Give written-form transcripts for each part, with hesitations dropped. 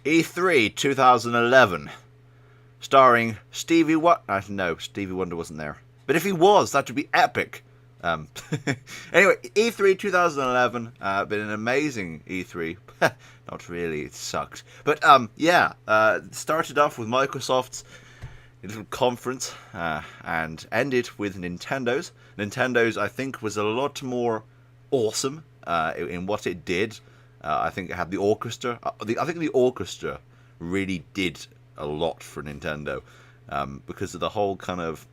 E3 2011, starring Stevie no, Stevie Wonder wasn't there. But if he was, that would be epic. Um, anyway, E3 2011, been an amazing E3. Not really, it sucked. But yeah, started off with Microsoft's little conference and ended with Nintendo's. Nintendo's, I think, was a lot more awesome in what it did. I think it had the orchestra. I think the orchestra really did a lot for Nintendo because of the whole kind of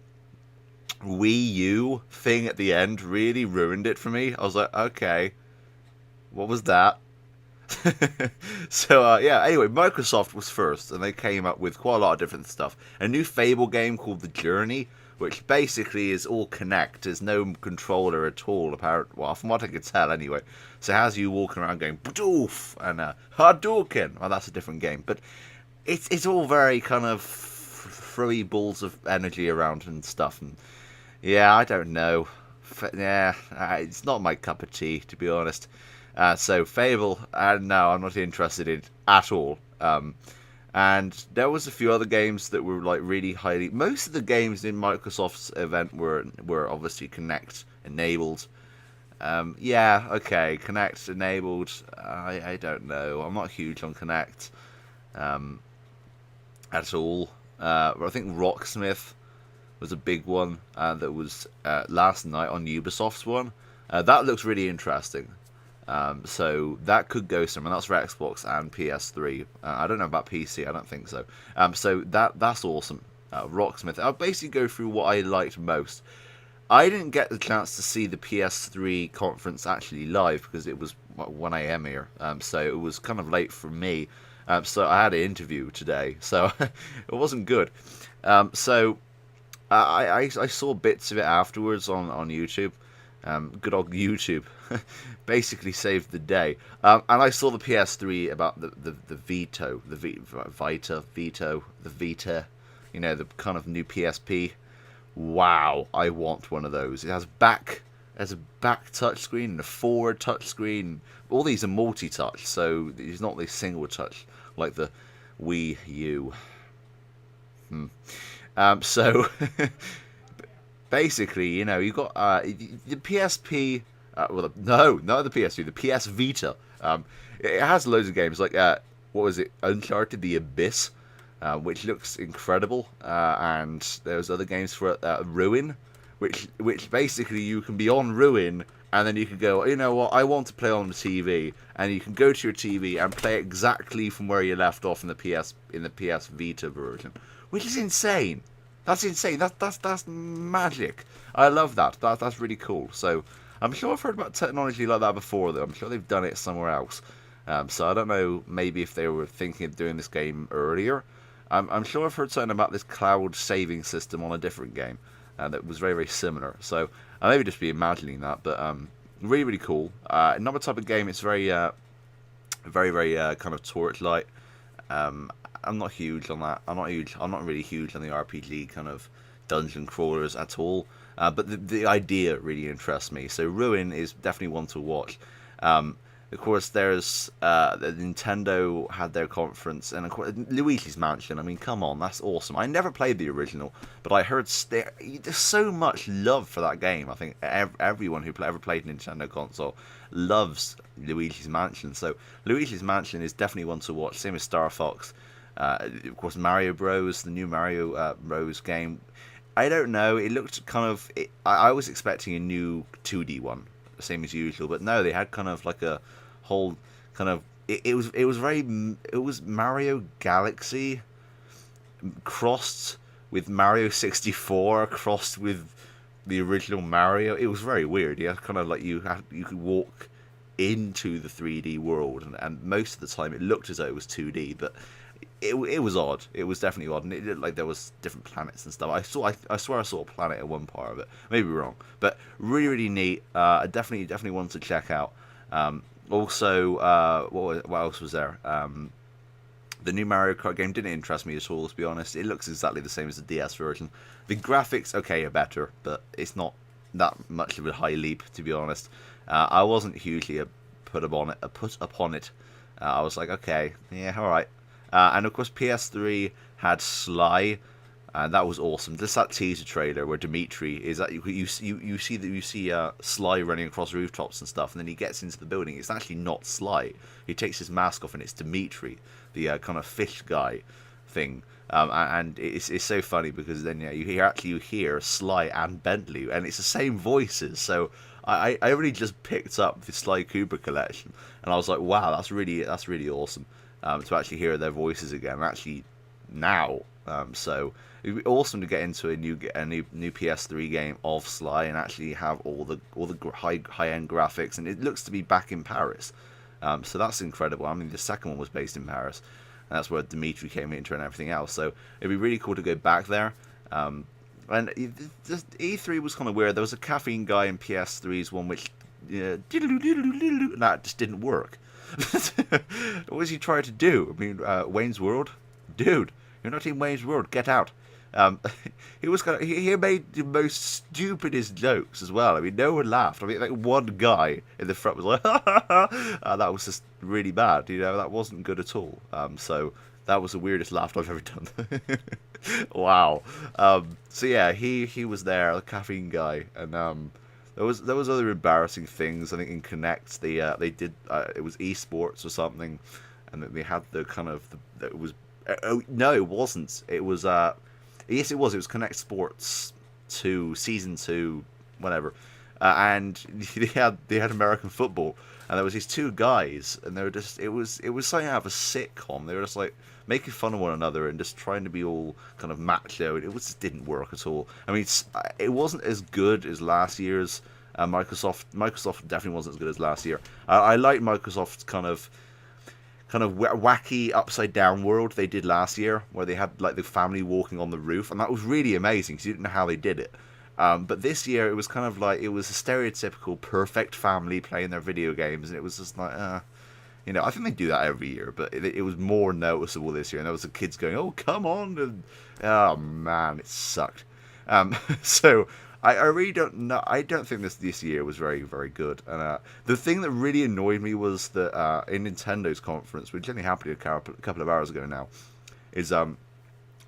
Wii U thing at the end really ruined it for me. I was like, okay, what was that? So yeah, anyway, Microsoft was first, and they came up with quite a lot of different stuff. A new Fable game called The Journey, which basically is all Kinect. There's no controller at all, apparently. Well, from what I could tell, anyway. So it has you walking around going "Badoof" and Hadouken. Well, that's a different game, but it's all very kind of throwy balls of energy around and stuff. And yeah, I don't know. Yeah, it's not my cup of tea, to be honest. So Fable, no, I'm not interested in it at all. And there was a few other games that were like really highly. Most of the games in Microsoft's event were obviously Kinect enabled. Yeah, okay, Kinect enabled. I don't know. I'm not huge on Kinect at all. I think Rocksmith was a big one that was last night on Ubisoft's one. That looks really interesting. So that could go somewhere. That's for Xbox and PS3. I don't know about PC. I don't think so. So that's awesome. Rocksmith. I'll basically go through what I liked most. I didn't get the chance to see the PS3 conference actually live because it was 1 a.m. here. So it was kind of late for me. So I had an interview today. So it wasn't good. So I saw bits of it afterwards on YouTube. Good old YouTube basically saved the day. And I saw the PS3 about the Vita, the Vita, you know, the kind of new PSP. Wow, I want one of those. It has a back touchscreen and a forward touchscreen. All these are multi-touch, so it's not the single touch like the Wii U. So basically, you know, you got the PSP. Not the PSP, the PS Vita. It has loads of games like what was it, Uncharted: The Abyss, which looks incredible, and there's other games for it, Ruin, which basically you can be on Ruin, and then you can go, you know what, I want to play on the TV, and you can go to your TV and play exactly from where you left off in the PS Vita version, which is insane. That's insane. That's magic. I love that. That's really cool. So I'm sure I've heard about technology like that before, though. I'm sure they've done it somewhere else. So I don't know, maybe if they were thinking of doing this game earlier. I'm sure I've heard something about this cloud saving system on a different game that was very, very similar. So I maybe just be imagining that, but really, really cool. Another type of game. It's very, very kind of Torchlight. I'm not huge on that. I'm not really huge on the RPG kind of dungeon crawlers at all. But the idea really interests me. So Ruin is definitely one to watch. Of course, there's the Nintendo had their conference, and of course Luigi's Mansion. I mean, come on, that's awesome. I never played the original, but I heard there's so much love for that game. I think everyone who ever played a Nintendo console loves Luigi's Mansion. So Luigi's Mansion is definitely one to watch. Same as Star Fox. Of course, Mario Bros. The new Mario Bros. Game. I don't know. It looked kind of. I was expecting a new 2D one, same as usual, but no, they had kind of like a whole kind of. It was Mario Galaxy crossed with Mario 64 crossed with the original Mario. It was very weird. Yeah, kind of like you could walk into the 3D world, and most of the time it looked as though it was 2D, but it was odd. It was definitely odd, and it looked like there was different planets and stuff. I swear I saw a planet at one part of it. Maybe wrong, but really, really neat. Definitely one to check out. Also, what else was there? The new Mario Kart game didn't interest me at all, to be honest. It looks exactly the same as the DS version. The graphics, okay, are better, but it's not that much of a high leap, to be honest. I wasn't hugely put upon it. I was like, okay, yeah, all right. And of course, PS3 had Sly, and that was awesome. Just that teaser trailer where Dimitri is that you see Sly running across rooftops and stuff, and then he gets into the building. It's actually not Sly. He takes his mask off, and it's Dimitri, the kind of fish guy thing. And it's so funny because then you hear Sly and Bentley, and it's the same voices. So I really just picked up the Sly Cooper collection, and I was like, wow, that's really awesome to actually hear their voices again, actually now. So it'd be awesome to get into a new PS3 game of Sly and actually have all the high end graphics, and it looks to be back in Paris. So that's incredible. I mean, the second one was based in Paris, and that's where Dimitri came into and everything else. So it'd be really cool to go back there. And E3 was kind of weird. There was a caffeine guy in PS3's one which that just didn't work. What was he trying to do? I mean, Wayne's World, dude, you're not in Wayne's World. Get out. He was he made the most stupidest jokes as well. I mean, no one laughed. I mean, like one guy in the front was like, that was just really bad. That wasn't good at all. So that was the weirdest laugh I've ever done. Wow. So yeah, he was there, the caffeine guy, and there was other embarrassing things. I think in Kinect they did it was esports or something, and they had the kind of it was no, it wasn't. It was yes, it was. It was Kinect Sports 2 Season 2, whatever, and they had American football, and there was these two guys, and they were just it was something out of a sitcom. They were just like making fun of one another and just trying to be all kind of macho. It just didn't work at all. I mean, it wasn't as good as last year's Microsoft. Microsoft definitely wasn't as good as last year. I like Microsoft's kind of wacky upside down world they did last year, where they had like the family walking on the roof, and that was really amazing because you didn't know how they did it. But this year it was kind of like it was a stereotypical perfect family playing their video games, and it was just like I think they do that every year, but it was more noticeable this year, and there was the kids going, oh come on, and oh man, it sucked. So I really don't know. I don't think this year was very, very good. And the thing that really annoyed me was that in Nintendo's conference, which only happened a couple of hours ago now, is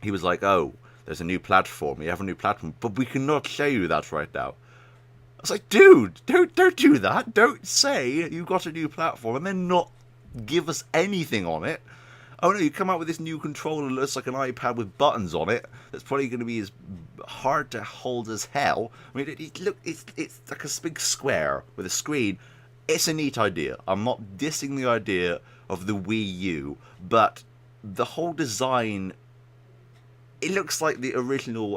he was like, "Oh, there's a new platform. We have a new platform, but we cannot show you that right now." I was like, "Dude, don't do that. Don't say you got a new platform and then not give us anything on it." Oh no, you come out with this new controller that looks like an iPad with buttons on it. That's probably going to be as hard to hold as hell. I mean, it's like a big square with a screen. It's a neat idea. I'm not dissing the idea of the Wii U, but the whole design, it looks like the original,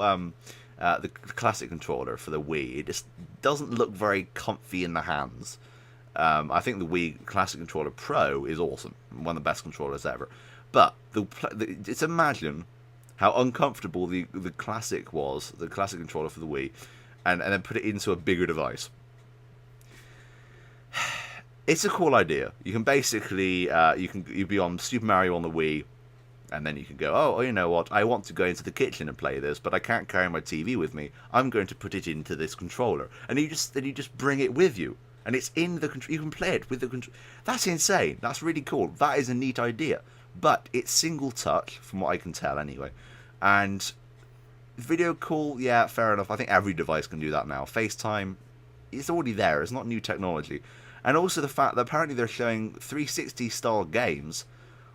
the classic controller for the Wii. It just doesn't look very comfy in the hands. I think the Wii Classic Controller Pro is awesome, one of the best controllers ever. But just imagine how uncomfortable the classic was, the classic controller for the Wii, and then put it into a bigger device. It's a cool idea. You can basically you'd be on Super Mario on the Wii, and then you can go, oh, you know what? I want to go into the kitchen and play this, but I can't carry my TV with me. I'm going to put it into this controller, and you just bring it with you. And it's in the control. You can play it with the control. That's insane. That's really cool. That is a neat idea. But it's single touch, from what I can tell, anyway. And video call, yeah, fair enough. I think every device can do that now. FaceTime, it's already there. It's not new technology. And also the fact that apparently they're showing 360 style games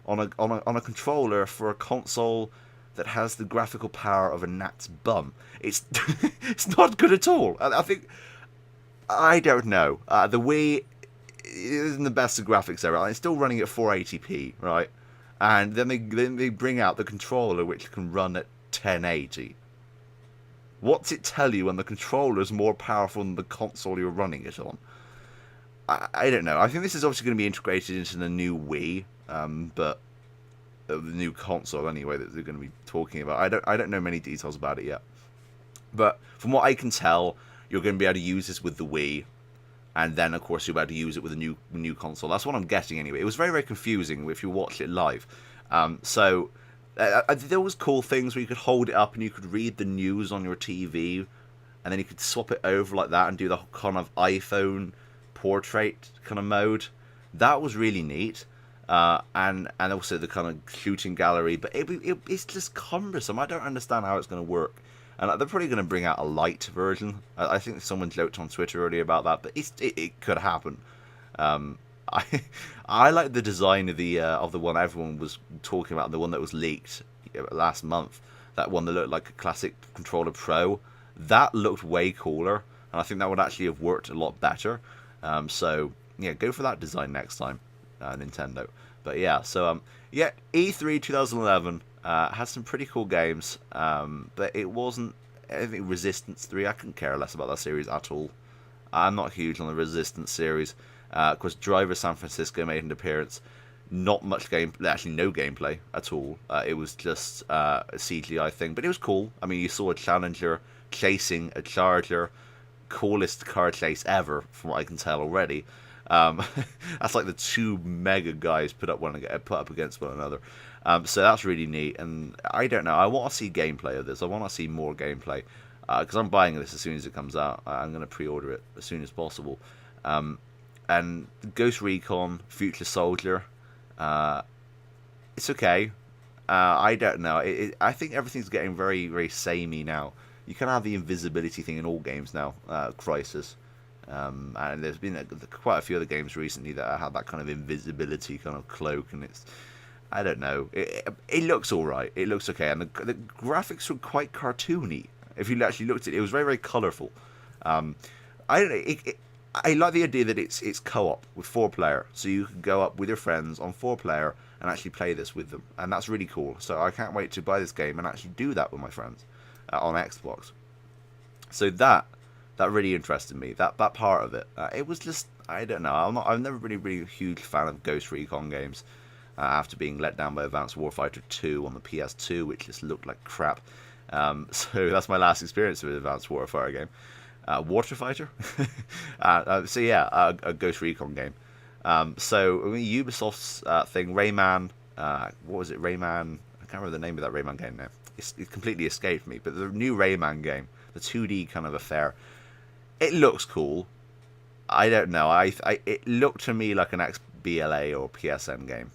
on a controller for a console that has the graphical power of a gnat's bum. It's it's not good at all. I think. I don't know. The Wii isn't the best of graphics ever. It's still running at 480p, right? And then they bring out the controller, which can run at 1080. What's it tell you when the controller is more powerful than the console you're running it on? I don't know. I think this is obviously going to be integrated into the new Wii, but the new console anyway that they're going to be talking about. I don't know many details about it yet. But from what I can tell, you're going to be able to use this with the Wii, and then, of course, you'll be able to use it with a new console. That's what I'm getting, anyway. It was very, very confusing if you watched it live. So there was cool things where you could hold it up and you could read the news on your TV, and then you could swap it over like that and do the kind of iPhone portrait kind of mode. That was really neat. and also the kind of shooting gallery. But it's just cumbersome. I don't understand how it's going to work. And they're probably going to bring out a light version. I think someone joked on Twitter earlier about that, but it could happen. Um, I I like the design of the one everyone was talking about, the one that was leaked last month. That one that looked like a classic controller Pro. That looked way cooler, and I think that would actually have worked a lot better. So yeah, go for that design next time, Nintendo. But yeah, so yeah, E3 2011 had some pretty cool games, but it wasn't. I think Resistance 3. I couldn't care less about that series at all. I'm not huge on the Resistance series. Of course, Driver San Francisco made an appearance. Not much game, actually no gameplay at all. It was just a CGI thing, but it was cool. I mean, you saw a Challenger chasing a Charger, coolest car chase ever, from what I can tell already. That's like the two mega guys put up against one another. So that's really neat, and I don't know. I want to see gameplay of this. I want to see more gameplay because I'm buying this as soon as it comes out. I'm going to pre-order it as soon as possible. And Ghost Recon, Future Soldier, it's okay. I don't know. I think everything's getting very, very samey now. You can have the invisibility thing in all games now. Crisis. And there's been quite a few other games recently that have that kind of invisibility kind of cloak, and I don't know. It looks all right. It looks okay, and the graphics were quite cartoony. If you actually looked at it, it was very, very colourful. I don't know. I like the idea that it's co-op with 4-player, so you can go up with your friends on 4-player and actually play this with them, and that's really cool. So I can't wait to buy this game and actually do that with my friends on Xbox. So that really interested me. That part of it. It was just, I don't know. I'm never really a huge fan of Ghost Recon games. After being let down by Advanced Warfighter 2 on the PS2, which just looked like crap. So that's my last experience with Advanced Warfighter game. Water Fighter? So yeah, a Ghost Recon game. So I mean, Ubisoft's thing, Rayman, what was it, Rayman? I can't remember the name of that Rayman game now. It completely escaped me. But the new Rayman game, the 2D kind of affair, it looks cool. I don't know. It looked to me like an XBLA or PSN game.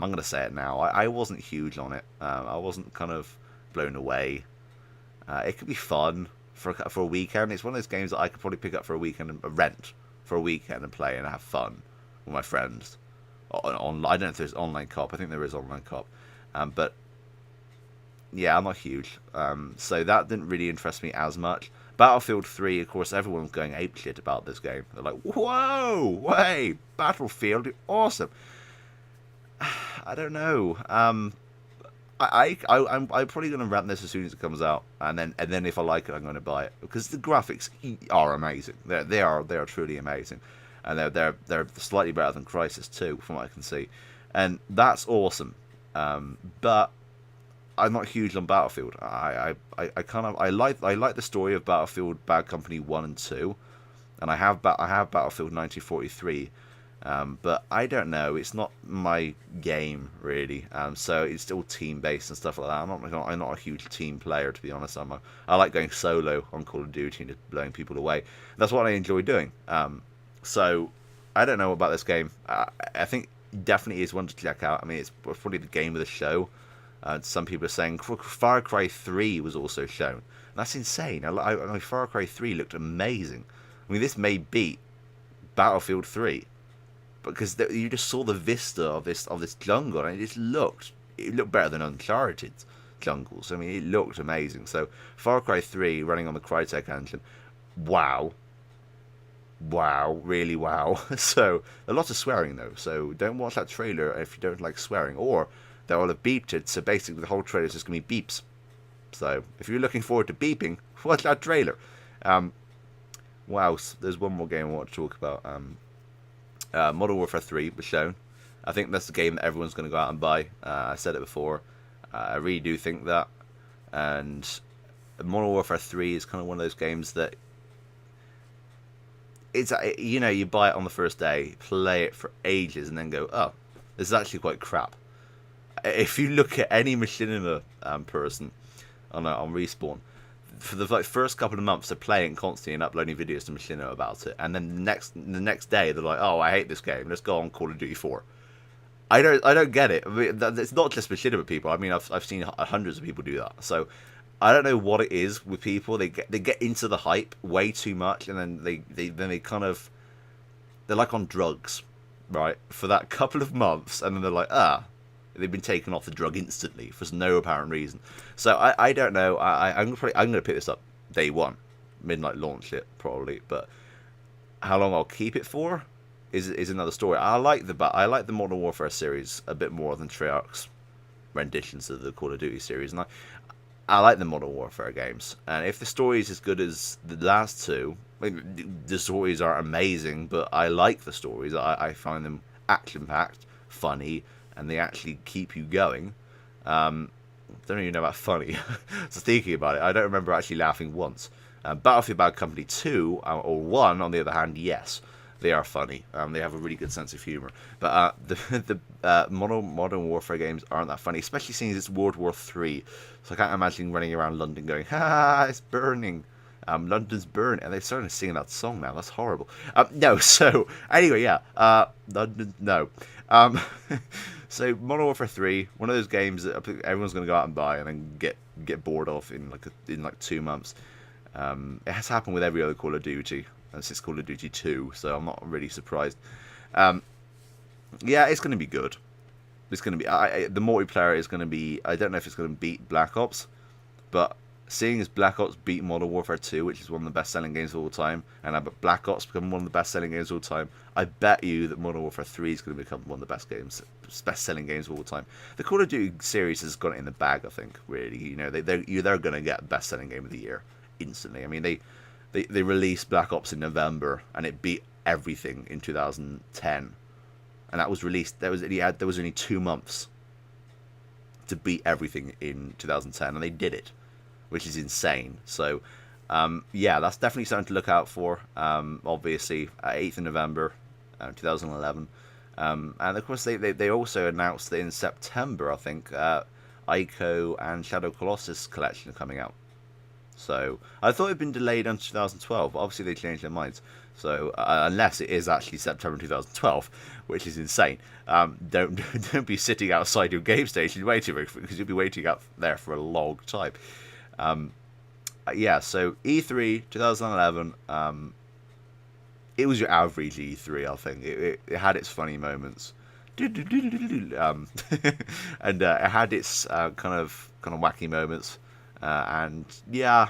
I'm going to say it now. I wasn't huge on it. I wasn't kind of blown away. It could be fun for a weekend. It's one of those games that I could probably pick up for a weekend and rent for a weekend and play and have fun with my friends. I don't know if there's online co-op. I think there is online co-op. But yeah, I'm not huge. So that didn't really interest me as much. Battlefield 3, of course, everyone's going apeshit about this game. They're like, whoa, way, Battlefield, awesome. I don't know. I'm probably going to rent this as soon as it comes out, and then if I like it, I'm going to buy it because the graphics are amazing. They are truly amazing, and they're slightly better than Crysis 2, from what I can see, and that's awesome. But I'm not huge on Battlefield. I like the story of Battlefield Bad Company 1 and 2, and I have Battlefield 1943. But I don't know. It's not my game really. So it's still team based and stuff like that. I'm not a huge team player, to be honest. I like going solo on Call of Duty and just blowing people away. That's what I enjoy doing. So I don't know about this game. I think it definitely is one to check out. I mean, it's probably the game of the show. Some people are saying Far Cry 3 was also shown. That's insane. I mean, Far Cry 3 looked amazing. I mean, this may beat Battlefield 3. Because you just saw the vista of this jungle, and it looked better than Uncharted jungles. I mean, it looked amazing. So Far Cry 3 running on the Crytek engine, wow, really wow. So a lot of swearing though. So don't watch that trailer if you don't like swearing, or they will have beeped it. So basically, the whole trailer is just gonna be beeps. So if you're looking forward to beeping, watch that trailer. Wow, there's one more game I want to talk about. Modern Warfare 3 was shown. I think that's the game that everyone's going to go out and buy. I said it before. I really do think that. And Modern Warfare 3 is kind of one of those games that it's, you know, you buy it on the first day, play it for ages, and then go, oh, this is actually quite crap. If you look at any machinima person on Respawn, for the first couple of months, they're playing constantly and uploading videos to Machinima about it, and then the next day they're like, "Oh, I hate this game. Let's go on Call of Duty 4." I don't get it. I mean, it's not just machinima people. I mean, I've seen hundreds of people do that. So I don't know what it is with people. They get into the hype way too much, and then they kind of, they're like on drugs, right? For that couple of months, and then they're like, they've been taken off the drug instantly for no apparent reason. So I don't know. I'm gonna pick this up day one, midnight launch it probably, but how long I'll keep it for is another story. I like the Modern Warfare series a bit more than Treyarch's renditions of the Call of Duty series, and I like the Modern Warfare games. And if the story is as good as the last two, I mean, the stories are amazing, but I like the stories. I find them action-packed, funny, and they actually keep you going. Don't even know about funny. So thinking about it, I don't remember actually laughing once. Battlefield Bad Company 2, or 1, on the other hand, yes. They are funny. They have a really good sense of humor. But the Modern Warfare games aren't that funny, especially seeing it's World War III. So I can't imagine running around London going, "Ha, it's burning. London's burning." And they're starting to sing that song now. That's horrible. No, so anyway, yeah. London, no. So Modern Warfare 3, one of those games that everyone's going to go out and buy and then get bored of in like 2 months. It has happened with every other Call of Duty. Since Call of Duty 2, so I'm not really surprised. Yeah, it's going to be good. It's going to be the multiplayer is going to be. I don't know if it's going to beat Black Ops, but seeing as Black Ops beat Modern Warfare 2, which is one of the best-selling games of all time, and Black Ops become one of the best-selling games of all time, I bet you that Modern Warfare 3 is going to become one of the best-selling games of all time. The Call of Duty series has got it in the bag, I think. Really, you know, they're going to get best-selling game of the year instantly. I mean, they released Black Ops in November, and it beat everything in 2010. And that was released. There was only 2 months to beat everything in 2010, and they did it, which is insane. So, yeah, that's definitely something to look out for. Obviously, 8th of November, 2011, and of course they also announced that in September, I think, Ico and Shadow Colossus collection are coming out. So I thought it'd been delayed until 2012, but obviously they changed their minds. So unless it is actually September 2012, which is insane, don't be sitting outside your game station waiting for it, because you'll be waiting up there for a long time. Yeah, so E3 2011, it was your average E3, I think. It had its funny moments, and it had its kind of wacky moments. And yeah,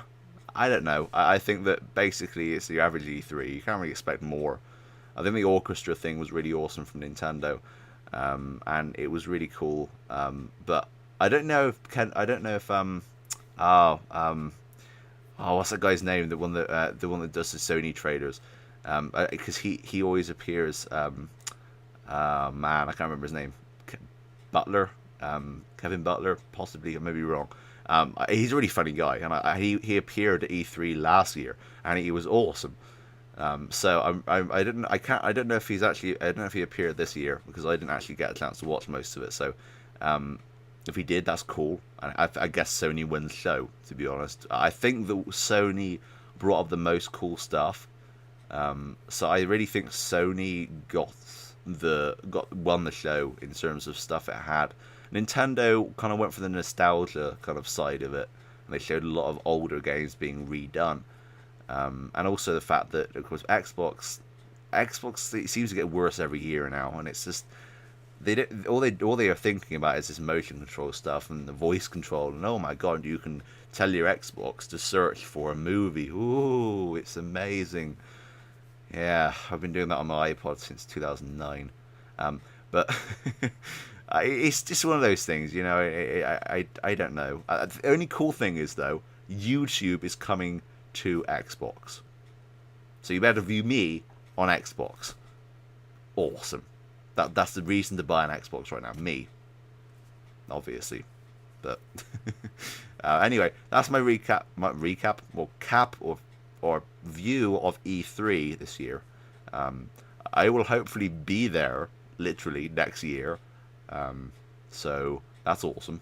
I don't know. I think that basically it's the average E3. You can't really expect more. I think the orchestra thing was really awesome from Nintendo, and it was really cool. But I don't know if what's that guy's name? The one that does the Sony trailers, because he always appears. Man, I can't remember his name. Butler, Kevin Butler, possibly. I may be wrong. He's a really funny guy, and he appeared at E3 last year, and he was awesome. So I don't know if he's actually, I don't know if he appeared this year, because I didn't actually get a chance to watch most of it. So if he did, that's cool. I guess Sony wins the show, to be honest. I think that Sony brought up the most cool stuff. So I really think Sony won the show in terms of stuff it had. Nintendo kind of went for the nostalgia kind of side of it, and they showed a lot of older games being redone, and also the fact that, of course, Xbox it seems to get worse every year now, and it's just all they are thinking about is this motion control stuff and the voice control, and oh my god, you can tell your Xbox to search for a movie. Ooh, it's amazing. Yeah, I've been doing that on my iPod since 2009, but. It's just one of those things, you know. I don't know. The only cool thing is, though, YouTube is coming to Xbox, so you better view me on Xbox. Awesome. That's the reason to buy an Xbox right now. Me, obviously, but anyway, that's my recap, or cap, or view of E3 this year. I will hopefully be there literally next year. So that's awesome,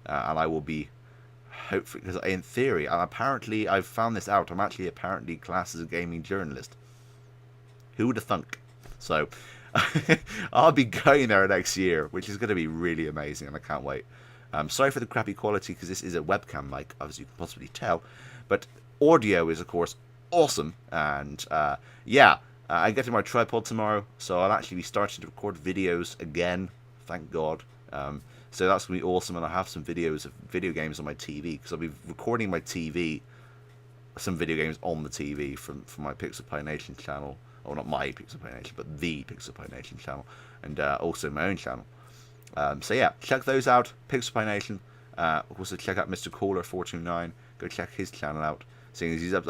and I will be, hopefully, because in theory, and apparently I've found this out, I'm actually apparently classed as a gaming journalist. Who would have thunk? So I'll be going there next year, which is going to be really amazing, and I can't wait. Sorry for the crappy quality because this is a webcam mic, as you can possibly tell, but audio is of course awesome, and yeah, I get to my tripod tomorrow, so I'll actually be starting to record videos again. Thank God. So that's gonna be awesome, and I'll have some videos of video games on my TV because I'll be recording my TV, some video games on the TV from my Pixel Pie Nation channel, or not my Pixel Pie Nation, but the Pixel Pie Nation channel, and also my own channel. So yeah, check those out. Pixel Pie Nation. Also check out Mr. Caller 429. Go check his channel out. Seeing as he's just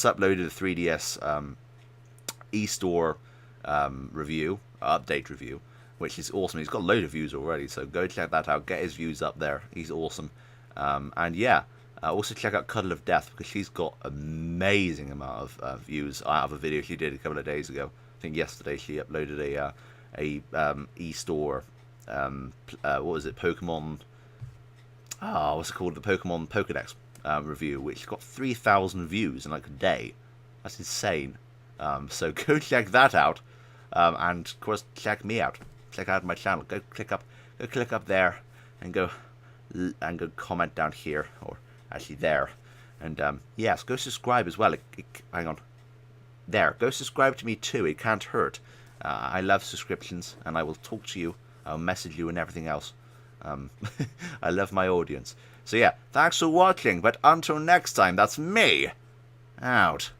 uploaded a 3DS eStore review, update review, which is awesome. He's got a load of views already, so go check that out. Get his views up there. He's awesome. And yeah, also check out Cuddle of Death because she's got amazing amount of views out of a video she did a couple of days ago. I think yesterday she uploaded a eStore. What was it? Pokemon. What's it called? The Pokemon Pokedex review, which got 3,000 views in like a day. That's insane. So go check that out, and of course check me out. Check out my channel. Go click up there, and go comment down here, or actually there, and yes, go subscribe as well. Hang on, there. Go subscribe to me too. It can't hurt. I love subscriptions, and I will talk to you. I'll message you and everything else. I love my audience. So yeah, thanks for watching. But until next time, that's me out.